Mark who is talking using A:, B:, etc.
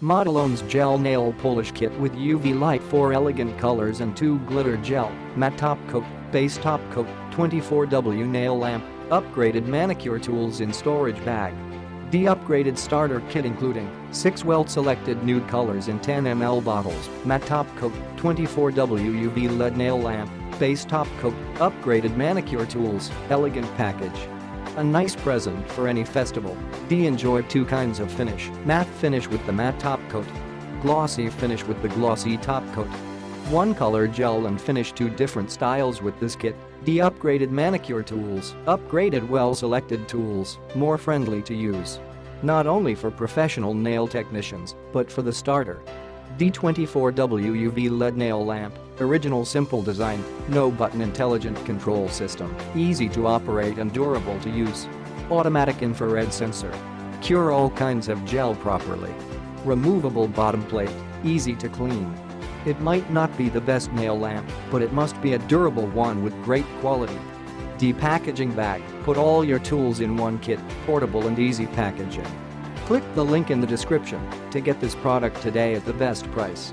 A: Modelones Gel Nail Polish Kit with UV light, 4 elegant colors and 2 glitter gel, matte top coat, base top coat, 24W nail lamp, upgraded manicure tools in storage bag. The upgraded starter kit including 6 well-selected nude colors in 10 ml bottles, matte top coat, 24W UV LED nail lamp, base top coat, upgraded manicure tools, elegant package. A nice present for any festival. Enjoy 2 kinds of finish, matte finish with the matte top coat, glossy finish with the glossy top coat. 1 color gel and finish, 2 different styles with this kit. Upgraded manicure tools, upgraded well-selected tools, more friendly to use. Not only for professional nail technicians, but for the starter. D24W UV LED nail lamp, original simple design, no button intelligent control system, easy to operate and durable to use. Automatic infrared sensor. Cure all kinds of gel properly. Removable bottom plate, easy to clean. It might not be the best nail lamp, but it must be a durable one with great quality. Packaging bag, put all your tools in one kit, portable and easy packaging. Click the link in the description to get this product today at the best price.